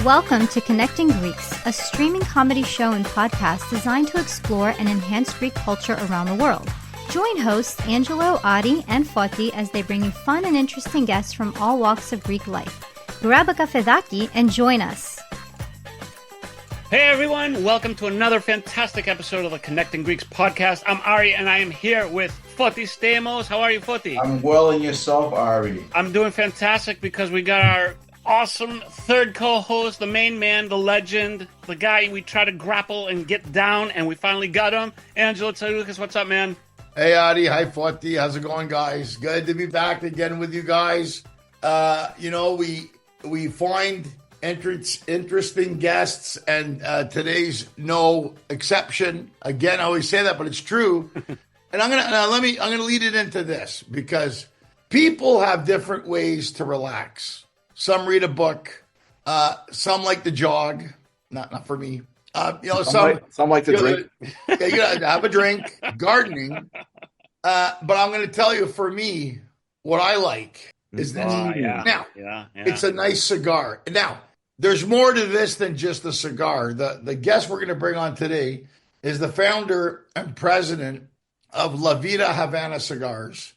Welcome to Connecting Greeks, a streaming comedy show and podcast designed to explore and enhance Greek culture around the world. Join hosts Angelo, Adi, and Foti as they bring you fun and interesting guests from all walks of Greek life. Grab a kafedaki and join us. Hey everyone, welcome to another fantastic episode of the Connecting Greeks podcast. I'm Ari and I am here with Foti Stamos. How are you, Foti? I'm well, and yourself, Ari? I'm doing fantastic because we got our awesome third co-host, the main man, the legend, the guy we try to grapple and get down, and we finally got him. Angelo Tsaroukas, what's up, man? Hey, Adi. Hi, Foti. How's it going, guys? Good to be back again with you guys. We find interesting guests, and today's no exception. Again, I always say that, but it's true. And I'm gonna lead it into this because people have different ways to relax. Some read a book. Some like to jog. Not for me. Some like to drink. Yeah, you gotta have a drink. Gardening. But I'm going to tell you, for me, what I like is this. It's a nice cigar. Now, there's more to this than just a cigar. The guest we're going to bring on today is the founder and president of La Vida Havana Cigars.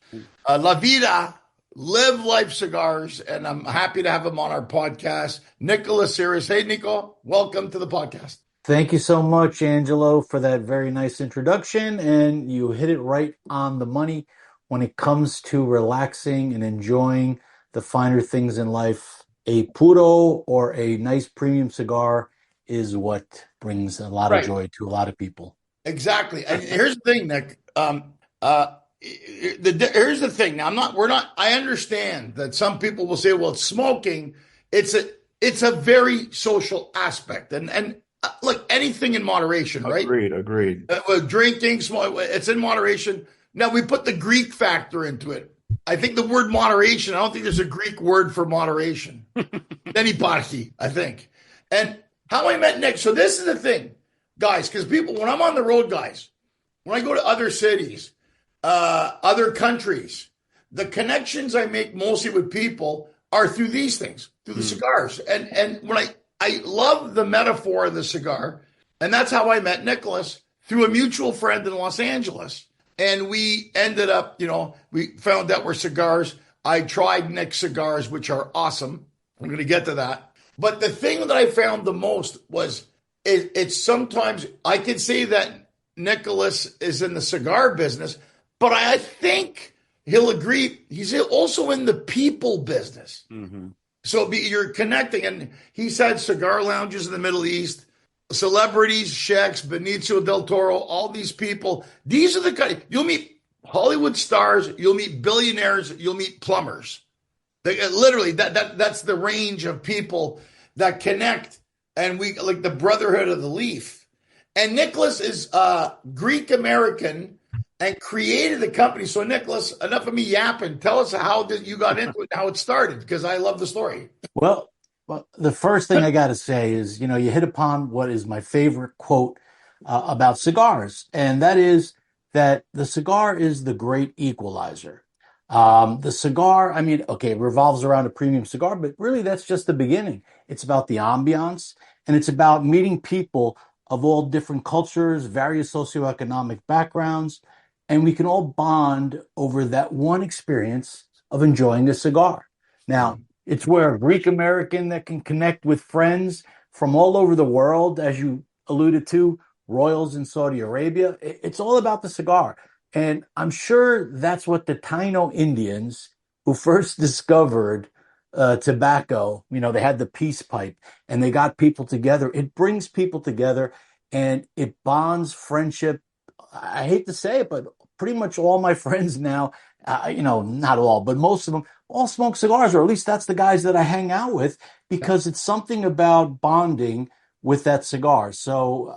La Vida Live Life Cigars, and I'm happy to have him on our podcast, Nicholas Syris. Hey, Nico, welcome to the podcast. Thank you so much, Angelo, for that very nice introduction, and you hit it right on the money when it comes to relaxing and enjoying the finer things in life. A puro or a nice premium cigar is what brings a lot of joy to a lot of people. Exactly. And here's the thing, Nick. Here's the thing. Now, I understand that some people will say, well, smoking, it's a very social aspect. And like anything in moderation, right? Agreed. Drinking, it's in moderation. Now, we put the Greek factor into it. I think the word moderation, I don't think there's a Greek word for moderation. Anybody, I think. And how I met Nick. So this is the thing, guys, because people, when I'm on the road, guys, when I go to other cities, other countries, the connections I make mostly with people are through these things, through the cigars. And when I love the metaphor of the cigar, and that's how I met Nicholas, through a mutual friend in Los Angeles. And we ended up, we found out we're cigars. I tried Nick's cigars, which are awesome. I'm going to get to that. But the thing that I found the most was it's sometimes I could say that Nicholas is in the cigar business, but I think he'll agree he's also in the people business. Mm-hmm. So you're connecting, and he's had cigar lounges in the Middle East, celebrities, sheikhs, Benicio del Toro, all these people. These are the kind you'll meet Hollywood stars, you'll meet billionaires, you'll meet plumbers. Literally, that's the range of people that connect, and we like the Brotherhood of the Leaf. And Nicholas is Greek American and created the company. So, Nicholas, enough of me yapping. Tell us how you got into it, how it started, because I love the story. Well, the first thing I got to say is, you hit upon what is my favorite quote about cigars, and that is that the cigar is the great equalizer. The cigar, it revolves around a premium cigar, but really that's just the beginning. It's about the ambiance, and it's about meeting people of all different cultures, various socioeconomic backgrounds, and we can all bond over that one experience of enjoying a cigar. Now, it's where a Greek American that can connect with friends from all over the world, as you alluded to, royals in Saudi Arabia. It's all about the cigar. And I'm sure that's what the Taino Indians, who first discovered tobacco, they had the peace pipe and they got people together. It brings people together and it bonds friendship. I hate to say it, but pretty much all my friends now, not all, but most of them all smoke cigars, or at least that's the guys that I hang out with, because it's something about bonding with that cigar. So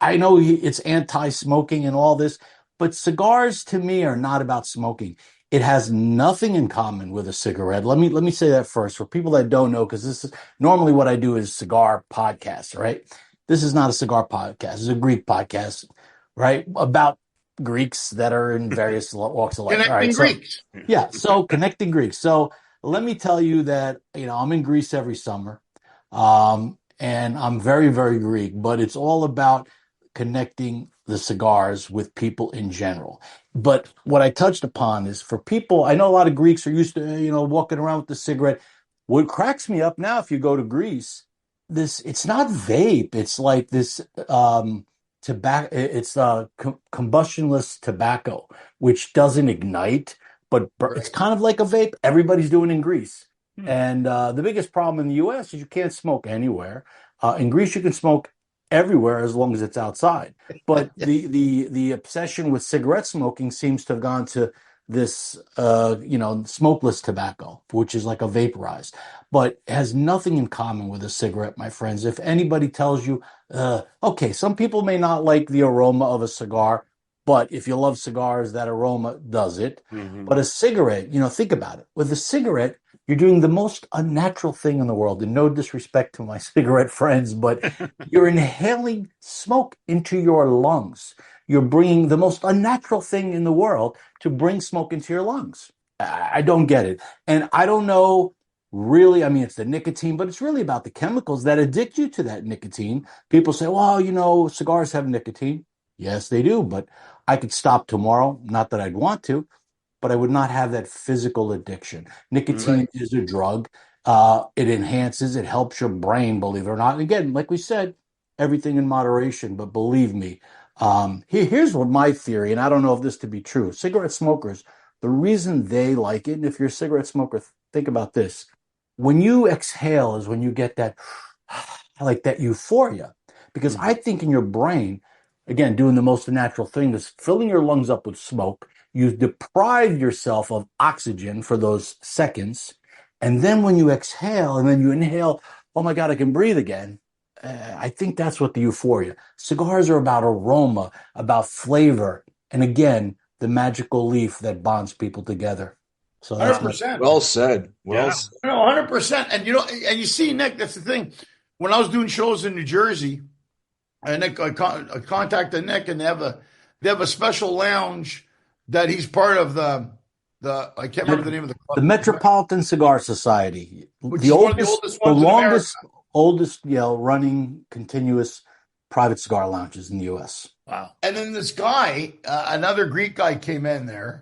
I know it's anti-smoking and all this, but cigars to me are not about smoking. It has nothing in common with a cigarette. Let me say that first for people that don't know, because this is normally what I do is cigar podcasts, right? This is not a cigar podcast. It's a Greek podcast, right? About Greeks that are in various walks of life. Connecting Greeks. So connecting Greeks. So let me tell you that, I'm in Greece every summer. And I'm very, very Greek, but it's all about connecting the cigars with people in general. But what I touched upon is for people, I know a lot of Greeks are used to, walking around with the cigarette. What cracks me up now, if you go to Greece, it's not vape. It's like this tobacco. It's combustionless tobacco, which doesn't ignite, but it's Right. kind of like a vape. Everybody's doing in Greece. And the biggest problem in the U.S. is you can't smoke anywhere. In Greece, you can smoke everywhere as long as it's outside. But the obsession with cigarette smoking seems to have gone to this smokeless tobacco, which is like a vaporized, but has nothing in common with a cigarette, my friends. If anybody tells you, okay, some people may not like the aroma of a cigar, but if you love cigars, that aroma does it. Mm-hmm. But a cigarette, think about it. With a cigarette, you're doing the most unnatural thing in the world, and no disrespect to my cigarette friends, but you're inhaling smoke into your lungs. You're bringing the most unnatural thing in the world to bring smoke into your lungs. I don't get it. And I don't know really, I mean, it's the nicotine, but it's really about the chemicals that addict you to that nicotine. People say, well, cigars have nicotine. Yes, they do, but I could stop tomorrow. Not that I'd want to, but I would not have that physical addiction. Nicotine is a drug. It enhances, it helps your brain, believe it or not. And again, like we said, everything in moderation, but believe me, here's what my theory, and I don't know if this to be true. Cigarette smokers, the reason they like it, and if you're a cigarette smoker, think about this. When you exhale is when you get that, like that euphoria. Because I think in your brain, again, doing the most natural thing is filling your lungs up with smoke. You deprive yourself of oxygen for those seconds. And then when you exhale and then you inhale, oh my God, I can breathe again. I think that's what the euphoria. Cigars are about aroma, about flavor, and again, the magical leaf that bonds people together. So that's 100%. Well said. Yeah. Said. No, 100%. And you see, Nick, that's the thing. When I was doing shows in New Jersey, and I contacted Nick, and they have a special lounge that he's part of the I can't remember the name of the club. The Metropolitan Cigar Society, Which the is one of the oldest, oldest the ones in longest, America. oldest, running continuous private cigar lounges in the U.S. Wow. And then this guy, another Greek guy, came in there,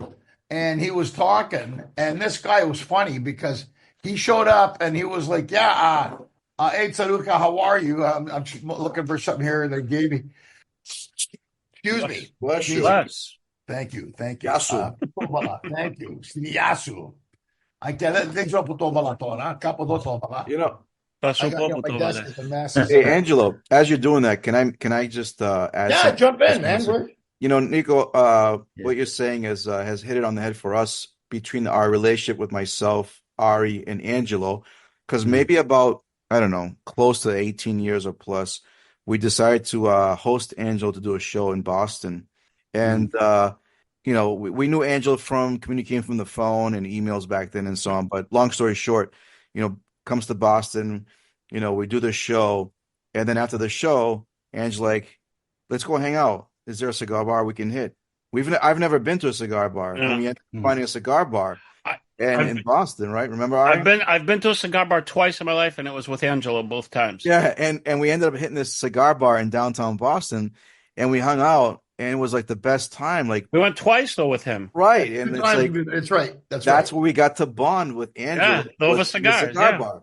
and he was talking, and this guy was funny because he showed up and he was like, "Yeah, hey Tsaruka, how are you? I'm looking for something here." They gave me. Excuse me. Bless you. Bless. Thank you. Yasu. Thank you. Yasu. I can't. Thanks for putting Capo do You know, That's I so got my desk is a mess. hey Angelo, as you're doing that, can I just add? Yeah, something? jump in, man. Nico, what you're saying has hit it on the head for us between our relationship with myself, Ari, and Angelo, because maybe about, I don't know, close to 18 years or plus, we decided to host Angelo to do a show in Boston. And, we knew Angelo from communicating from the phone and emails back then and so on. But long story short, comes to Boston, we do the show. And then after the show, Angelo's like, let's go hang out. Is there a cigar bar we can hit? I've never been to a cigar bar. Yeah. And we ended up finding a cigar bar in Boston, right? Remember, Ari? I've been to a cigar bar twice in my life, and it was with Angelo both times. Yeah, and we ended up hitting this cigar bar in downtown Boston, and we hung out, and it was like the best time. Like We went twice though with him. right, and it's like It's right. that's right. where we got to bond with Angelo. Yeah, over was in the cigars, cigar yeah. bar.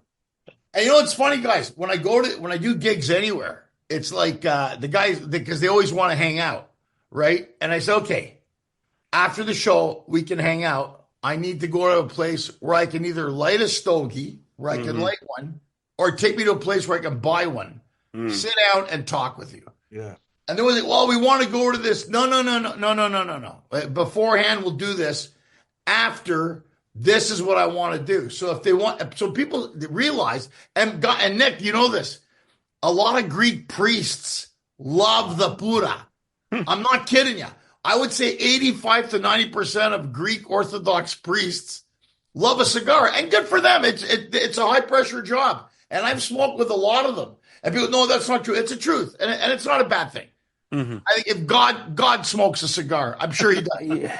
And it's funny, guys. When I do gigs anywhere, it's like the guys, because they always want to hang out, right? And I say, okay, after the show, we can hang out. I need to go to a place where I can either light a stogie, where I can light one, or take me to a place where I can buy one, sit down and talk with you. Yeah. And they were like, well, we want to go to this. No. Beforehand, we'll do this. After, this is what I want to do. So if they want, so people realize, and Nick, you know this, a lot of Greek priests love the pura. I'm not kidding you. I would say 85 to 90% of Greek Orthodox priests love a cigar, and good for them. It's a high pressure job. And I've smoked with a lot of them. And people, no, that's not true. It's the truth. And it's not a bad thing. Mm-hmm. I think if God smokes a cigar, I'm sure he does. Yeah.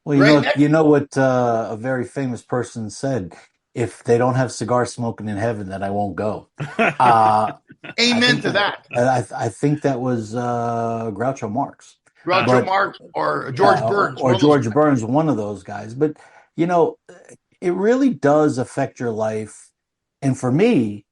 Well, Right, Nick? you know what a very famous person said. if they don't have cigar smoking in heaven, then I won't go. Uh, I Amen think to that. I think that was Groucho Marx, Groucho but Marx or George Burns, or one of those George guys. Burns, one of those guys. But you know, it really does affect your life. And for me,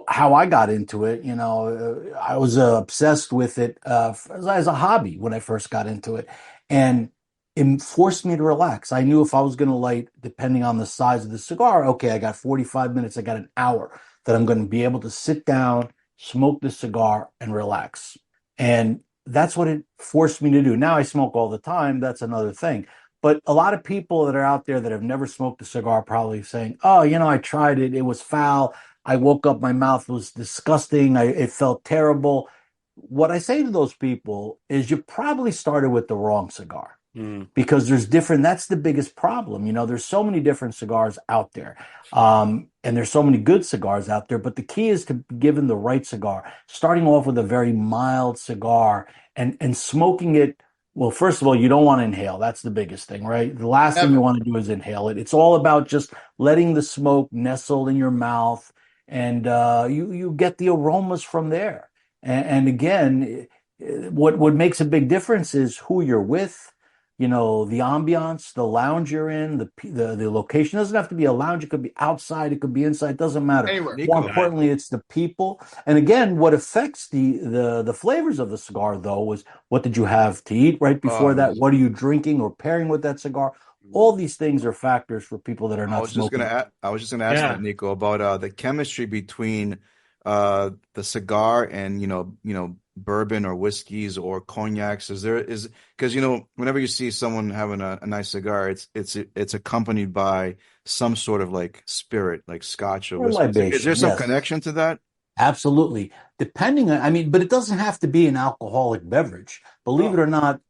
how I got into it, I was obsessed with it as a hobby when I first got into it, and it forced me to relax. I knew if I was going to light, depending on the size of the cigar, okay, I got 45 minutes, I got an hour that I'm going to be able to sit down, smoke the cigar, and relax. And that's what it forced me to do. Now I smoke all the time. That's another thing. But a lot of people that are out there that have never smoked a cigar probably saying, "Oh, I tried it. It was foul. I woke up, my mouth was disgusting. It felt terrible." What I say to those people is you probably started with the wrong cigar Mm. because that's the biggest problem. There's so many different cigars out there. And there's so many good cigars out there, but the key is to be given the right cigar, starting off with a very mild cigar and smoking it. Well, first of all, you don't want to inhale. That's the biggest thing, right? The last thing you Never. want to do is inhale it. It's all about just letting the smoke nestle in your mouth, and you get the aromas from there. And again, what makes a big difference is who you're with, the ambiance, the lounge you're in, the location. It doesn't have to be a lounge. It could be outside. It could be inside. It doesn't matter. Anywhere. More Nico. Right. importantly, it's the people. And again, what affects the flavors of the cigar, though, was what did you have to eat right before Um, that? What are you drinking or pairing with that cigar? All these things are factors for people that are not smoking. I was just gonna ask Yeah. that, Nico, about the chemistry between the cigar and bourbon or whiskeys or cognacs. Is because whenever you see someone having a nice cigar, it's accompanied by some sort of like spirit, like scotch or Or whiskey. Is there libation, some yes. connection to that? Absolutely. Depending on, I mean, but it doesn't have to be an alcoholic beverage. Believe it Oh, or not,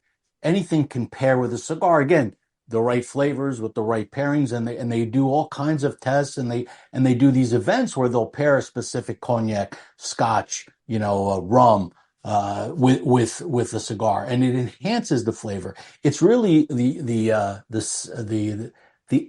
anything can pair with a cigar. Again, the right flavors with the right pairings, and they do all kinds of tests, and they do these events where they'll pair a specific cognac, scotch, rum, with a cigar, and it enhances the flavor. It's really the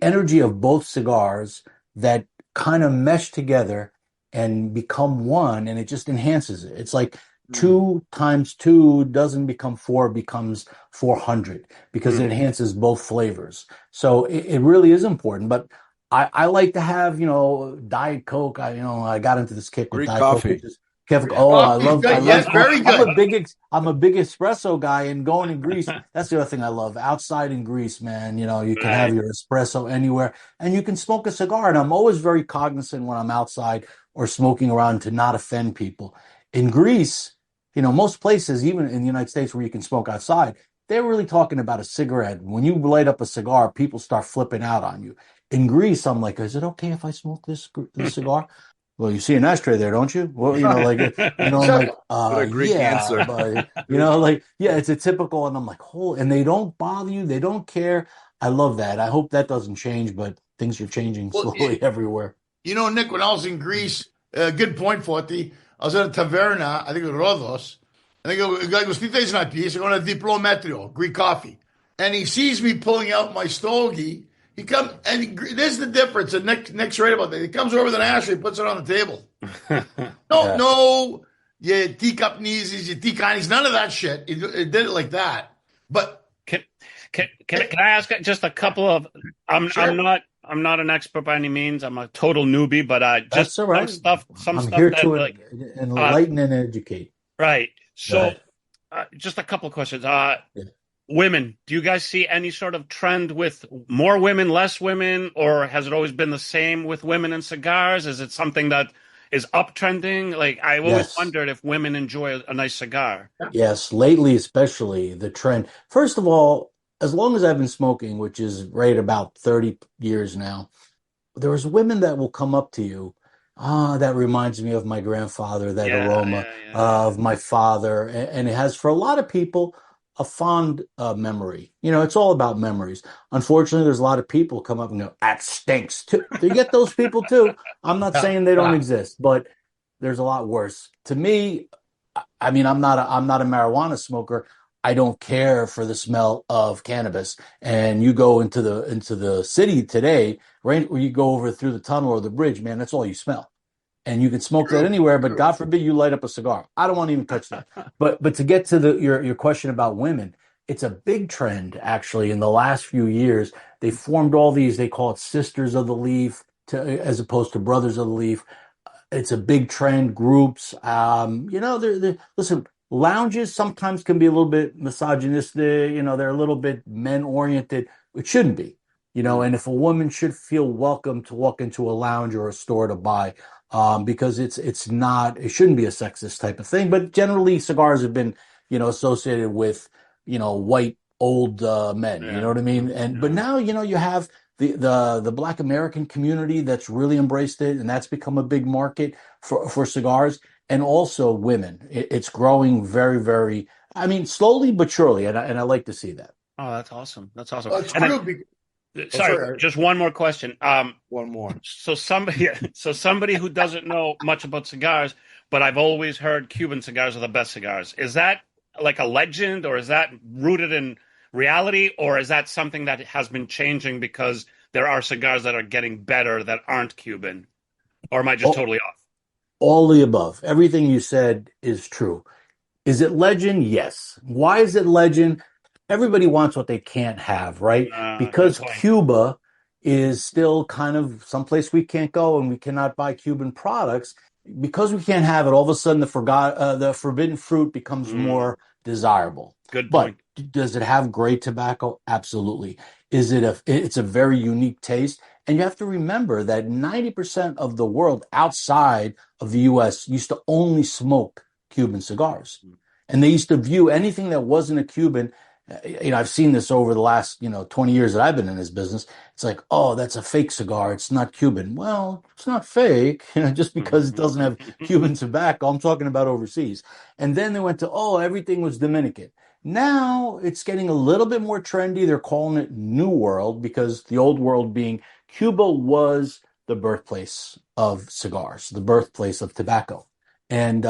energy of both cigars that kind of mesh together and become one, and it just enhances it. It's like mm, 2 times 2 doesn't become 4, it becomes 400 because it Mm. enhances both flavors. So it really is important. But I like to have, Diet Coke. I got into this kick with Greek Diet Coke, which coffee. is Kevin. Greek Oh, coffee is I good. love. Yes, very I'm a good. big espresso guy, and going in Greece, that's the other thing I love. Outside in Greece, man, you can have Right. your espresso anywhere, and you can smoke a cigar. And I'm always very cognizant when I'm outside or smoking around to not offend people. In Greece, most places, even in the United States where you can smoke outside, they're really talking about a cigarette. When you light up a cigar, people start flipping out on you. In Greece, I'm like, is it okay if I smoke this cigar? Well, you see an ashtray there, don't you? Well, I'm like, What a Greek yeah, answer. but like, yeah, it's a typical, and I'm like, oh, and they don't bother you, they don't care. I love that. I hope that doesn't change, but things are changing Well, slowly everywhere. Nick, when I was in Greece, good point, Forty. I was at a taverna, I think it was Rhodos. I think it was τι θες να πεις, εγώ ένα διπλό μέτριο, Greek coffee. And he sees me pulling out my stogie. He comes, and this is the difference, and Nick's right about that. He comes over with an ashtray, puts it on the table. No, Yeah. no, you teacup knees, you teacup, none of that shit. He did it like that. But Can, can I ask just a couple of? Sure. I'm not an expert by any means. I'm a total newbie, but just That's all right. some I'm stuff here that to like enlighten and educate. right. Go So ahead. just a couple of questions. Yeah. Women, do you guys see any sort of trend with more women, less women, or has it always been the same with women and cigars? Is it something that is uptrending? Like I've always Yes. wondered if women enjoy a nice cigar. Yes, lately especially the trend. First of all, as long as I've been smoking, which is right about 30 years now, there's women that will come up to you. Ah, that reminds me of my grandfather, that Yeah, aroma yeah, yeah, of my father. And it has, for a lot of people, a fond memory. It's all about memories. Unfortunately, there's a lot of people come up and go, that stinks too. You get those people too. I'm not yeah, saying they don't yeah. exist, but there's a lot worse. To me, I mean, I'm not a marijuana smoker. I don't care for the smell of cannabis. And you go into the city today, right? Where you go over through the tunnel or the bridge, man, that's all you smell. And you can smoke that True. anywhere, but True. God forbid you light up a cigar. I don't want to even touch that. But to get to your question about women, it's a big trend actually in the last few years. They formed all these, they call it Sisters of the Leaf as opposed to Brothers of the Leaf. It's a big trend, groups. Listen, lounges sometimes can be a little bit misogynistic. They're a little bit men oriented. It shouldn't be, and if a woman should feel welcome to walk into a lounge or a store to buy, because it's not, it shouldn't be a sexist type of thing. But generally, cigars have been, associated with, white old men. You know Yeah. what I mean? But now, you have the Black American community that's really embraced it, and that's become a big market for cigars, and also women. It's growing very, very, I mean, slowly but surely, and I like to see that. Oh, that's awesome. That's awesome. It's And true. then, Oh, sorry, sorry. just one more question. One more. So somebody who doesn't know much about cigars, but I've always heard Cuban cigars are the best cigars. Is that like a legend, or is that rooted in reality, or is that something that has been changing because there are cigars that are getting better that aren't Cuban? Or am I just All, totally off? all the above. Everything you said is true. Is it legend? Yes. Why is it legend? Everybody wants what they can't have, right? Good Because point. Cuba is still kind of someplace we can't go and we cannot buy Cuban products. Because we can't have it, all of a sudden the forbidden fruit becomes Mm, more desirable. good But point. does it have great tobacco? Absolutely. It's a very unique taste. And you have to remember that 90% of the world outside of the US used to only smoke Cuban cigars. And they used to view anything that wasn't a Cuban. I've seen this over the last, 20 years that I've been in this business. It's like, oh, that's a fake cigar. It's not Cuban. Well, it's not fake, just because it doesn't have Cuban tobacco. I'm talking about overseas. And then they went to, oh, everything was Dominican. Now it's getting a little bit more trendy. They're calling it New World because the old world being Cuba was the birthplace of cigars, the birthplace of tobacco. And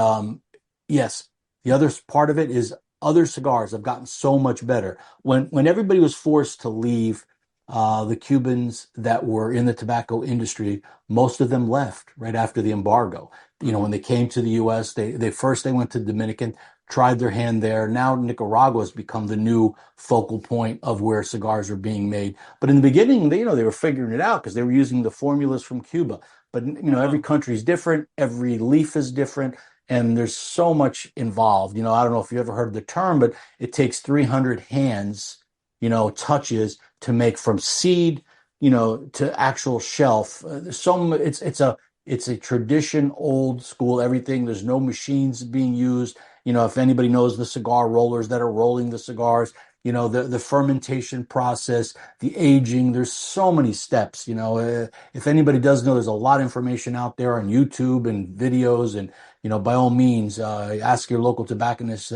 yes, the other part of it is other cigars have gotten so much better. When everybody was forced to leave, the Cubans that were in the tobacco industry, most of them left right after the embargo. When they came to the U.S., they went to Dominican, tried their hand there. Now Nicaragua has become the new focal point of where cigars are being made. But in the beginning, they were figuring it out because they were using the formulas from Cuba. But every Oh, country is different, every leaf is different, and there's so much involved. I don't know if you ever heard the term, but it takes 300 hands, touches to make from seed, to actual shelf. It's a tradition, old school, everything. There's no machines being used. If anybody knows the cigar rollers that are rolling the cigars, the fermentation process, the aging, there's so many steps. If anybody does know, there's a lot of information out there on YouTube and videos, and by all means, ask your local tobacconist.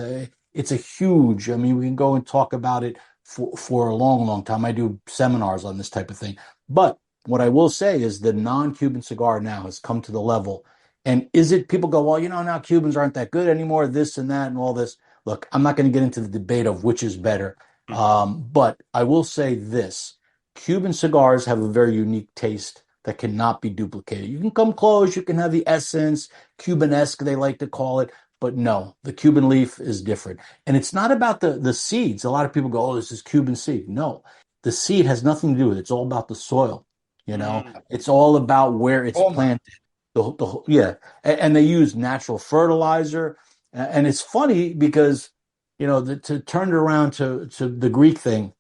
It's a huge. I mean, we can go and talk about it for a long, long time. I do seminars on this type of thing. But what I will say is the non-Cuban cigar now has come to the level. And is it, people go, well, now Cubans aren't that good anymore, this and that and all this. Look, I'm not going to get into the debate of which is better. But I will say this: Cuban cigars have a very unique taste that cannot be duplicated. You can come close, you can have the essence, Cubanesque, they like to call it, but no, the Cuban leaf is different. And it's not about the seeds. A lot of people go, oh, this is Cuban seed. No, the seed has nothing to do with it. It's all about the soil. mm, It's all about where it's Oh my. planted. Yeah, and they use natural fertilizer. And it's funny because to turn it around to the Greek thing.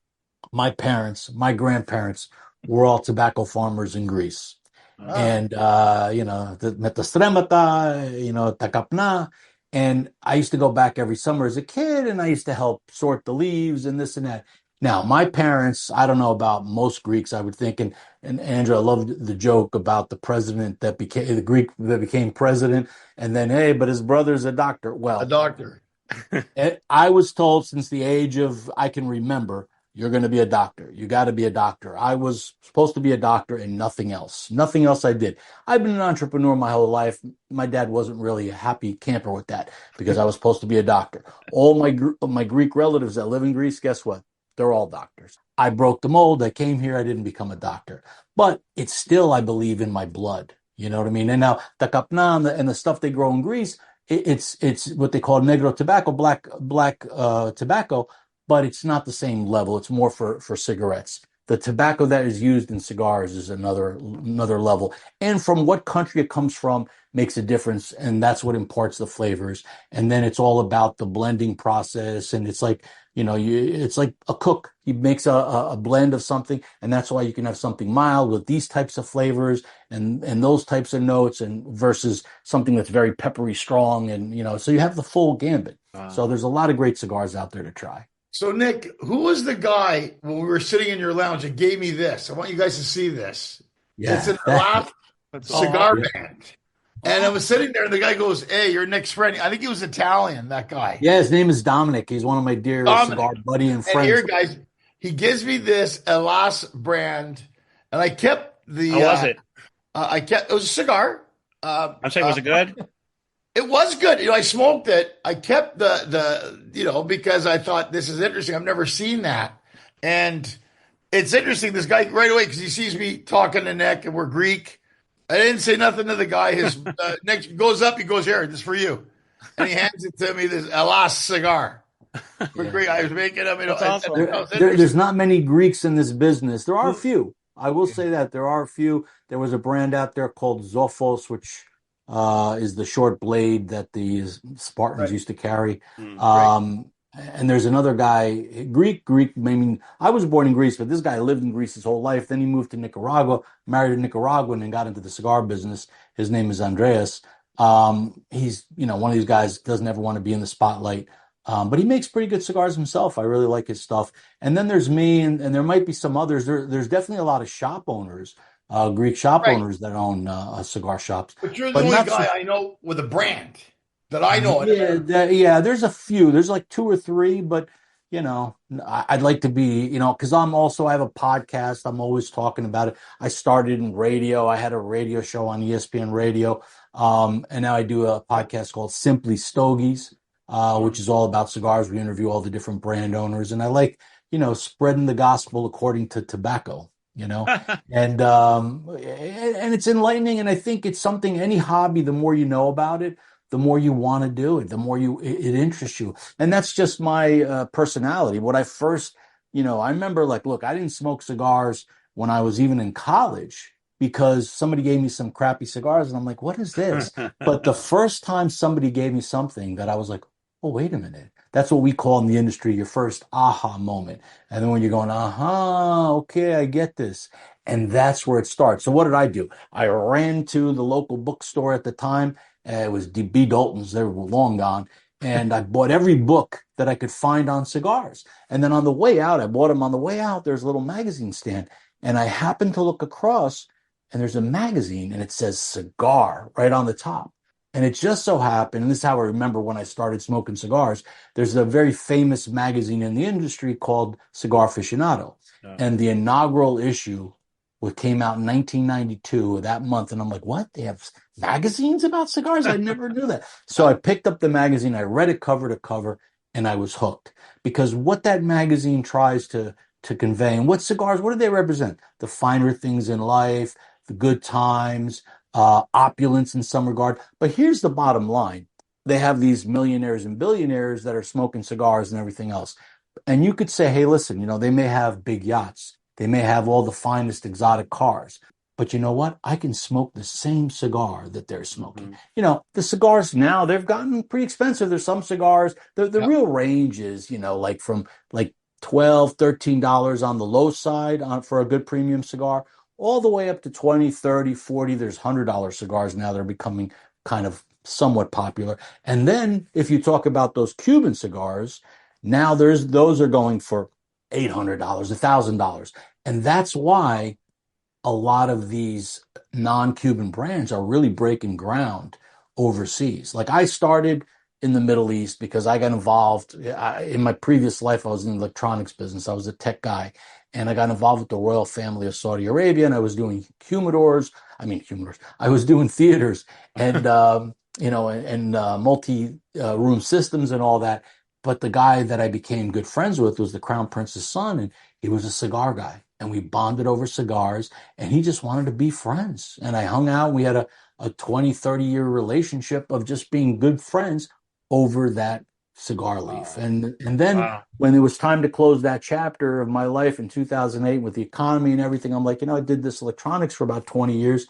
My parents, my grandparents were all tobacco farmers in Greece. okay. Ah, And, the Metastremata, Takapna. And I used to go back every summer as a kid and I used to help sort the leaves and this and that. Now, my parents, I don't know about most Greeks, I would think, and Andrew, I loved the joke about the president that became the Greek that became president, and then, hey, but his brother's a doctor. a Well, doctor. I was told since the age of I can remember You're going to be a doctor. You got to be a doctor. I was supposed to be a doctor and nothing else. Nothing else I did. I've been an entrepreneur my whole life. My dad wasn't really a happy camper with that because I was supposed to be a doctor. All my Greek relatives that live in Greece, guess what? They're all doctors. I broke the mold. I came here. I didn't become a doctor. But it's still, I believe, in my blood. You know what I mean? And now the kapna and the stuff they grow in Greece, it's what they call negro tobacco, black tobacco, but it's not the same level. It's more for cigarettes. The tobacco that is used in cigars is another level. And from what country it comes from makes a difference. And that's what imparts the flavors. And then it's all about the blending process. And it's like, it's like a cook. He makes a blend of something. And that's why you can have something mild with these types of flavors and those types of notes and versus something that's very peppery, strong. And, so you have the full gambit. So there's a lot of great cigars out there to try. So, Nick, who was the guy when we were sitting in your lounge that gave me this? I want you guys to see this. Yeah, it's an last cigar band. And I was sitting there, and the guy goes, "Hey, you're Nick's friend." I think he was Italian, that guy. Yeah, his name is Dominic. He's one of my dear cigar buddy and friends. And here, guys, he gives me this Elas brand, and I kept the. How was it? It was a cigar. I'm saying, was it good? It was good. I smoked it. I kept the because I thought this is interesting. I've never seen that. And it's interesting. This guy right away, because he sees me talking to Nick and we're Greek. I didn't say nothing to the guy. His Nick goes up. He goes, "Here, this is for you." And he hands it to me, this Elas cigar. Greek. I was making them. Awesome. There's not many Greeks in this business. There are a few. I will say that. There are a few. There was a brand out there called Zophos, which is the short blade that the Spartans used to carry. And there's another guy, Greek. I mean, I was born in Greece, but this guy lived in Greece his whole life. Then he moved to Nicaragua, married a Nicaraguan, and got into the cigar business. His name is Andreas. He's, one of these guys doesn't ever want to be in the spotlight. But he makes pretty good cigars himself. I really like his stuff. And then there's me, and there might be some others. There's definitely a lot of shop owners. Greek shop owners that own cigar shops. But you're the only guy I know with a brand that I know. Yeah, there's a few. There's like 2 or 3, but, I'd like to be, because I have a podcast. I'm always talking about it. I started in radio. I had a radio show on ESPN Radio. And now I do a podcast called Simply Stogies, which is all about cigars. We interview all the different brand owners. And I like, spreading the gospel according to tobacco. And it's enlightening. And I think it's something, any hobby, the more you know about it, the more you want to do it, the more it interests you. And that's just my personality. What I first, I remember look, I didn't smoke cigars when I was even in college because somebody gave me some crappy cigars. And I'm like, what is this? But the first time somebody gave me something that I was like, oh, wait a minute. That's what we call in the industry your first aha moment. And then when you're going, okay, I get this. And that's where it starts. So what did I do? I ran to the local bookstore at the time. It was B. Dalton's. They were long gone. And I bought every book that I could find on cigars. And then on the way out, I bought them on the way out. There's a little magazine stand. And I happened to look across and there's a magazine and it says cigar right on the top. And it just so happened, and this is how I remember when I started smoking cigars, there's a very famous magazine in the industry called Cigar Aficionado. Yeah. And the inaugural issue came out in 1992 that month. And I'm like, what? They have magazines about cigars? I never knew that. So I picked up the magazine, I read it cover to cover, and I was hooked. Because what that magazine tries to convey, and what cigars, what do they represent? The finer things in life, the good times, opulence in some regard. But here's the bottom line. They have these millionaires and billionaires that are smoking cigars and everything else. And you could say, hey, listen, they may have big yachts. They may have all the finest exotic cars. But you know what? I can smoke the same cigar that they're smoking. Mm-hmm. The cigars now, they've gotten pretty expensive. There's some cigars. The real range is, from $12, $13 on the low side for a good premium cigar, all the way up to 20, 30, 40. There's $100 cigars now that are becoming kind of somewhat popular. And then if you talk about those Cuban cigars, now those are going for $800, $1,000. And that's why a lot of these non-Cuban brands are really breaking ground overseas. Like I started in the Middle East because I got involved in my previous life. I was in the electronics business. I was a tech guy, and I got involved with the royal family of Saudi Arabia, and I was doing humidors. I was doing theaters and multi room systems and all that. But the guy that I became good friends with was the Crown Prince's son, and he was a cigar guy. And we bonded over cigars, and he just wanted to be friends. And I hung out. We had a 20, 30-year relationship of just being good friends over that cigar leaf. And then when it was time to close that chapter of my life in 2008 with the economy and everything, I'm like, I did this electronics for about 20 years.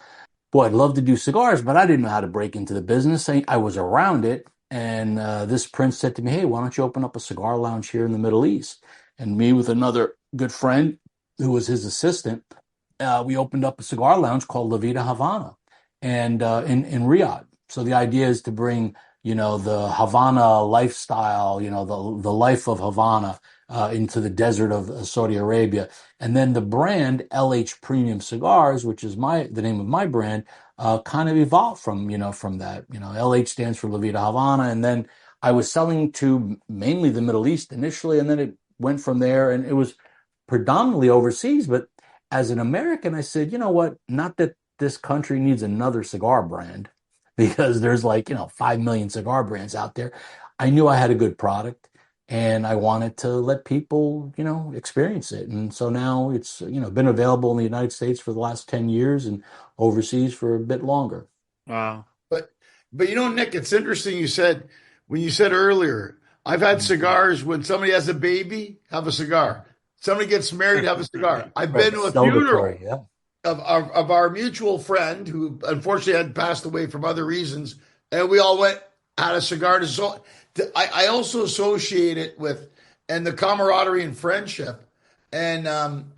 Boy, I'd love to do cigars, but I didn't know how to break into the business. I was around it. And this prince said to me, hey, why don't you open up a cigar lounge here in the Middle East? And me with another good friend who was his assistant, we opened up a cigar lounge called La Vida Havana and in Riyadh. So the idea is to bring, the Havana lifestyle, the life of Havana into the desert of Saudi Arabia. And then the brand LH Premium Cigars, which is the name of my brand, kind of evolved from that. LH stands for La Vida Havana. And then I was selling to mainly the Middle East initially, and then it went from there, and it was predominantly overseas. But as an American, I said, you know what? Not that this country needs another cigar brand, because there's 5 million cigar brands out there. I knew I had a good product, and I wanted to let people, experience it. And so now it's, been available in the United States for the last 10 years and overseas for a bit longer. Wow. But Nick, it's interesting when you said earlier, I've had cigars when somebody has a baby, have a cigar. Somebody gets married, have a cigar. I've been to a funeral of our mutual friend who unfortunately had passed away from other reasons, and we all went, had a cigar. I also associate it with and the camaraderie and friendship. And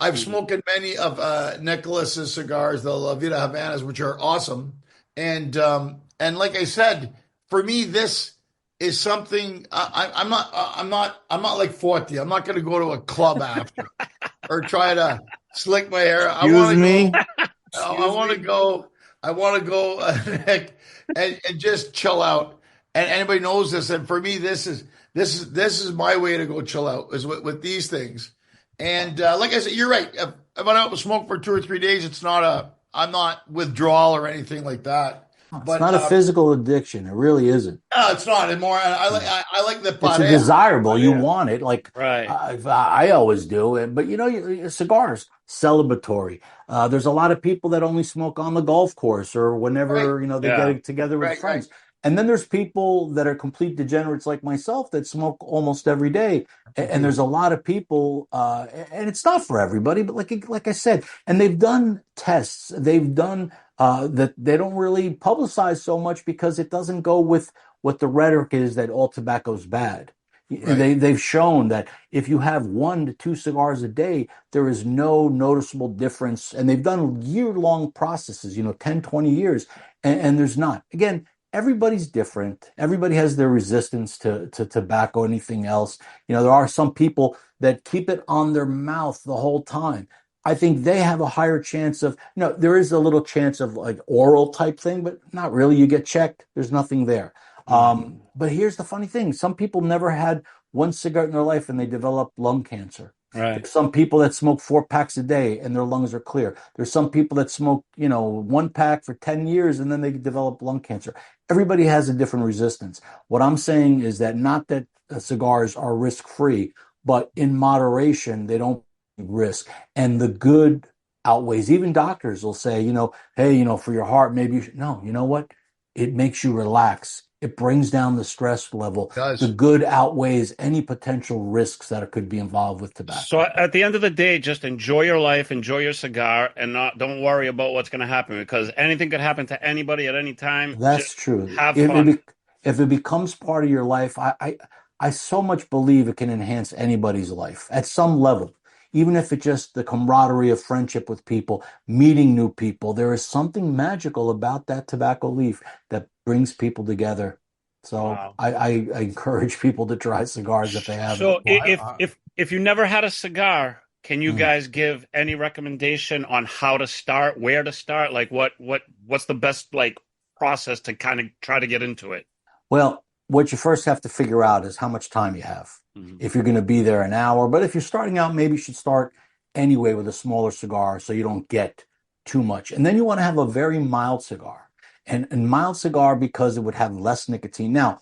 I've smoked many of Nicholas's cigars, the La Vida Havanas, which are awesome. And like I said, for me, this is something I'm not like 40. I'm not going to go to a club after or try to slick my hair. I want to go and just chill out. And anybody knows this. And for me, this is my way to go chill out is with these things. And like I said, you're right. If I'm out and smoke for 2 or 3 days, I'm not withdrawal or anything like that. It's not a physical addiction. It really isn't. No, it's not anymore. I like the It's a desirable. You want it. Right. I always do. But cigars, celebratory. There's a lot of people that only smoke on the golf course or whenever, they get together with friends. Right. And then there's people that are complete degenerates like myself that smoke almost every day. And there's a lot of people, and it's not for everybody, but like I said, and they've done tests. They've done that they don't really publicize so much because it doesn't go with what the rhetoric is that all tobacco is bad. Right. They've shown that if you have 1 to 2 cigars a day, there is no noticeable difference. And they've done year-long processes, 10, 20 years, and there's not. Again, everybody's different. Everybody has their resistance to tobacco, anything else. There are some people that keep it on their mouth the whole time. I think they have a higher chance of, there is a little chance of like oral type thing, but not really. You get checked. There's nothing there. But here's the funny thing. Some people never had 1 cigarette in their life and they develop lung cancer. Right. There's some people that smoke 4 packs a day and their lungs are clear. There's some people that smoke, 1 pack for 10 years and then they develop lung cancer. Everybody has a different resistance. What I'm saying is that not that cigars are risk-free, but in moderation, they don't risk. And the good outweighs. Even doctors will say, hey, for your heart, maybe you should. No, you know what? It makes you relax. It brings down the stress level. The good outweighs any potential risks that could be involved with tobacco. So at the end of the day, just enjoy your life, enjoy your cigar, and don't worry about what's going to happen because anything could happen to anybody at any time. That's true. Have fun. If it becomes part of your life, I so much believe it can enhance anybody's life at some level. Even if it's just the camaraderie of friendship with people, meeting new people, there is something magical about that tobacco leaf that brings people together. So wow. I encourage people to try cigars if they haven't. So if you never had a cigar, can you guys give any recommendation on how to start, where to start? Like what's the best process to kind of try to get into it? Well, what you first have to figure out is how much time you have. Mhm. If you're going to be there an hour, but if you're starting out, maybe you should start anyway with a smaller cigar so you don't get too much. And then you want to have a very mild cigar, and mild cigar because it would have less nicotine. Now,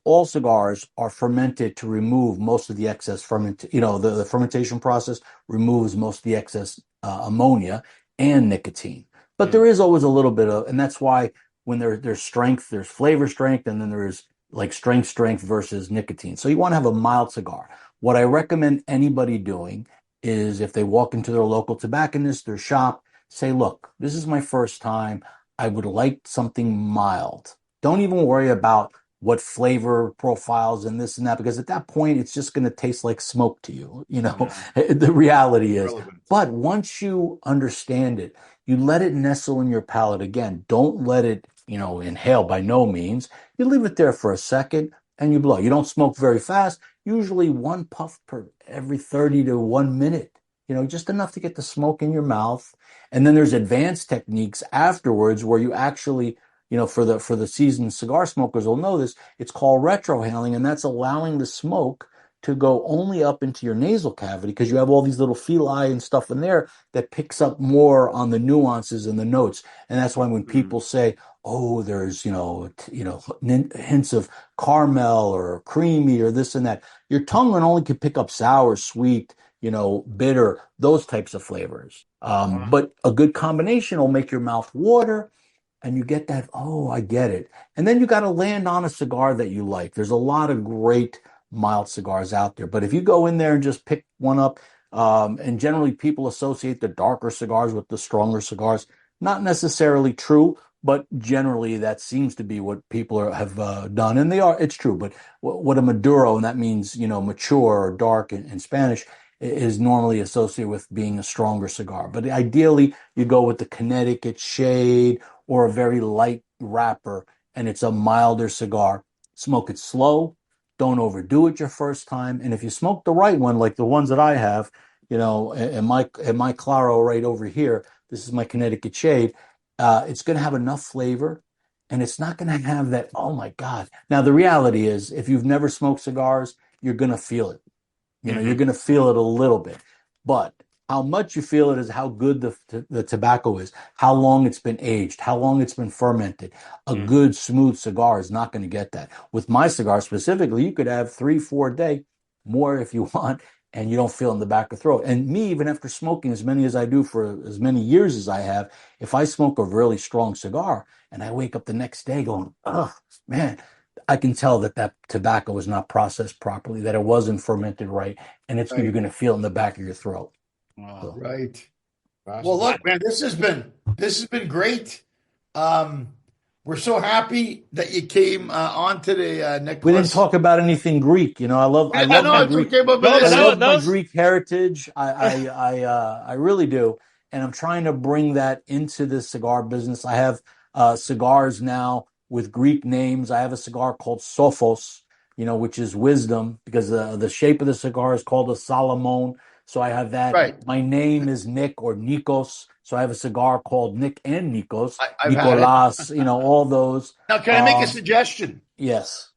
all cigars are fermented to remove most of the excess the fermentation process removes most of the excess ammonia and nicotine. But there is always a little bit of, and that's why when there's strength, there's flavor strength, and then there's like strength versus nicotine. So you want to have a mild cigar. What I recommend anybody doing is if they walk into their local tobacconist, their shop, say, look, this is my first time. I would like something mild. Don't even worry about what flavor profiles and this and that, because at that point, it's just going to taste like smoke to you. The reality is. Relevant. But once you understand it, you let it nestle in your palate again. Don't let it, inhale by no means. You leave it there for a second and you blow. You don't smoke very fast, usually one puff per every 30 to 1 minute, just enough to get the smoke in your mouth. And then there's advanced techniques afterwards where you actually, for the seasoned cigar smokers will know this, it's called retrohaling, and that's allowing the smoke to go only up into your nasal cavity because you have all these little feli and stuff in there that picks up more on the nuances and the notes. And that's why when people say, oh, there's, hints of caramel or creamy or this and that, your tongue only can pick up sour, sweet, bitter, those types of flavors. But a good combination will make your mouth water and you get that, oh, I get it. And then you got to land on a cigar that you like. There's a lot of great mild cigars out there. But if you go in there and just pick one up, and generally people associate the darker cigars with the stronger cigars, not necessarily true, but generally that seems to be what people have done. And it's true. But what a Maduro, and that means, mature or dark in Spanish, is normally associated with being a stronger cigar. But ideally, you go with the Connecticut shade or a very light wrapper, and it's a milder cigar. Smoke it slow. Don't overdo it your first time. And if you smoke the right one, like the ones that I have, in my Claro right over here, this is my Connecticut shade, it's going to have enough flavor and it's not going to have that, oh my God. Now, the reality is if you've never smoked cigars, you're going to feel it. You're going to feel it a little bit. But how much you feel it is how good the tobacco is, how long it's been aged, how long it's been fermented. A good, smooth cigar is not going to get that. With my cigar specifically, you could have 3-4 day, more if you want, and you don't feel it in the back of the throat. And me, even after smoking as many as I do for as many years as I have, if I smoke a really strong cigar and I wake up the next day going, oh, man, I can tell that tobacco was not processed properly, that it wasn't fermented right, and you're going to feel it in the back of your throat. Wow. Right. Well, look, man, this has been great. We're so happy that you came on today, Nicholas. We didn't talk about anything Greek. I love my Greek. Okay, I love my Greek heritage. I really do, and I'm trying to bring that into the cigar business. I have cigars now with Greek names. I have a cigar called Sophos, which is wisdom, because the shape of the cigar is called a Solomon. So I have that. Right. My name is Nick or Nikos. So I have a cigar called Nick and Nikos. I've Nicolas, all those. Now, can I make a suggestion? Yes.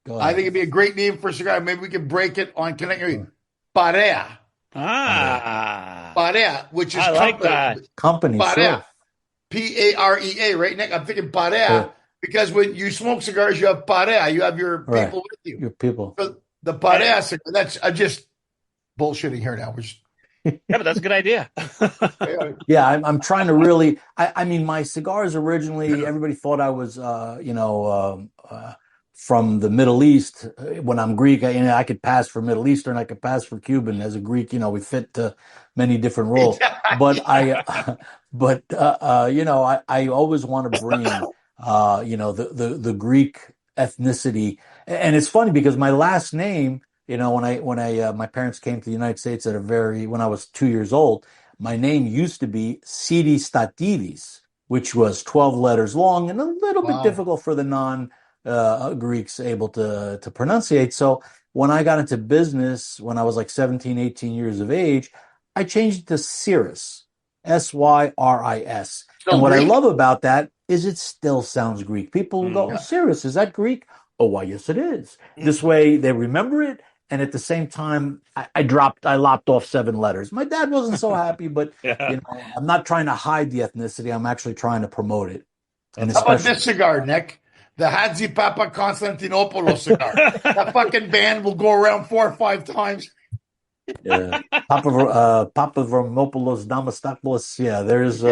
Go ahead. I think it'd be a great name for a cigar. Maybe we could break it on connecting. Parea. Parea, which is I like that. Company. Parea. Sure. Parea, right, Nick? I'm thinking Parea because when you smoke cigars, you have Parea. You have your people with you. Your people. So the Parea cigar, I'm just bullshitting here now. Yeah, but that's a good idea. Yeah, I'm trying to really. I mean, my cigars originally, everybody thought I was, from the Middle East. When I'm Greek, I could pass for Middle Eastern, I could pass for Cuban. As a Greek, we fit to many different roles. But I always want to bring, the Greek ethnicity. And it's funny because my last name. When my parents came to the United States when I was 2 years old, my name used to be Syris Statidis, which was 12 letters long and a little bit difficult for the non-Greeks able to pronunciate. So when I got into business, when I was like 17, 18 years of age, I changed it to Syris, Syris. And what I love about that is it still sounds Greek. People will go, oh, Syris, is that Greek? Oh, why, yes, it is. This way they remember it. And at the same time, I lopped off 7 letters. My dad wasn't so happy, but Yeah. I'm not trying to hide the ethnicity. I'm actually trying to promote it. And How about especially this cigar, Nick? The Hadzi Papa Constantinopoulos cigar. That fucking band will go around 4 or 5 times. Papa Vermopoulos Damastopoulos. Yeah, there's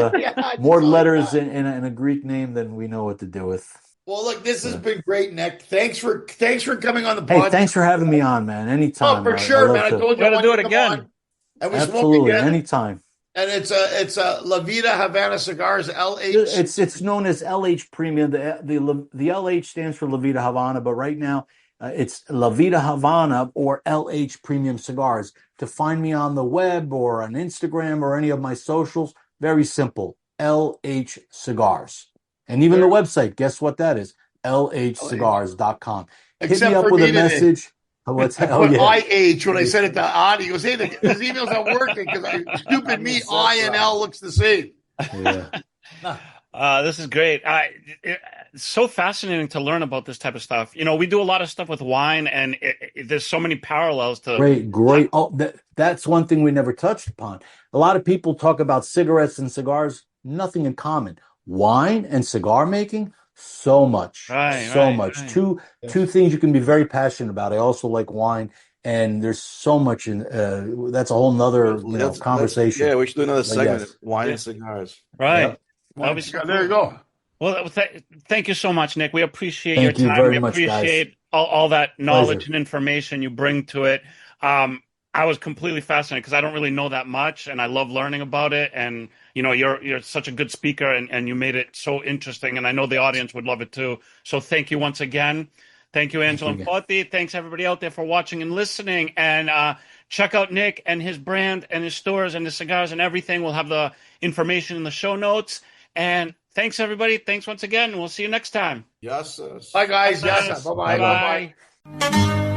more letters in a Greek name than we know what to do with. Well, look, this has been great, Nick. Thanks for coming on the Hey, podcast. thanks for having me on, man. Anytime. Oh, for sure, man. I told you I Gotta do wanted it to come again. on, and we Absolutely, smoke again. anytime. And it's a La Vida Havana Cigars LH. It's known as LH Premium. The LH stands for La Vida Havana, but right now it's La Vida Havana or LH Premium Cigars. To find me on the web or on Instagram or any of my socials, very simple. LH Cigars. And even the website, guess what that is? LHcigars.com. Hit Except me up for with a needing it. message. What's I put IH when I said it to Adi. He goes, hey, his email's not working because stupid me, I and L looks the same. Yeah. This is great. It's so fascinating to learn about this type of stuff. We do a lot of stuff with wine, and there's so many parallels to. Great. Oh, that's one thing we never touched upon. A lot of people talk about cigarettes and cigars, nothing in common. Wine and cigar making, so much. So much. Right. Two things you can be very passionate about. I also like wine, and there's so much in that's a whole nother conversation. Yeah, we should do another segment. Yes. Wine and cigars. Right. Yep. There you go. Well, thank you so much, Nick. We appreciate Thank your you time. very We much, appreciate all that knowledge Pleasure. and information you bring to it. I was completely fascinated because I don't really know that much, and I love learning about it. And you're such a good speaker, and you made it so interesting. And I know the audience would love it too. So thank you once again. Thank you, Angelo and Foti. Thanks everybody out there for watching and listening. And check out Nick and his brand and his stores and his cigars and everything. We'll have the information in the show notes. And thanks everybody. Thanks once again. We'll see you next time. Yes. Bye, guys. Yes. Yes. Bye-bye. Bye-bye. Bye-bye.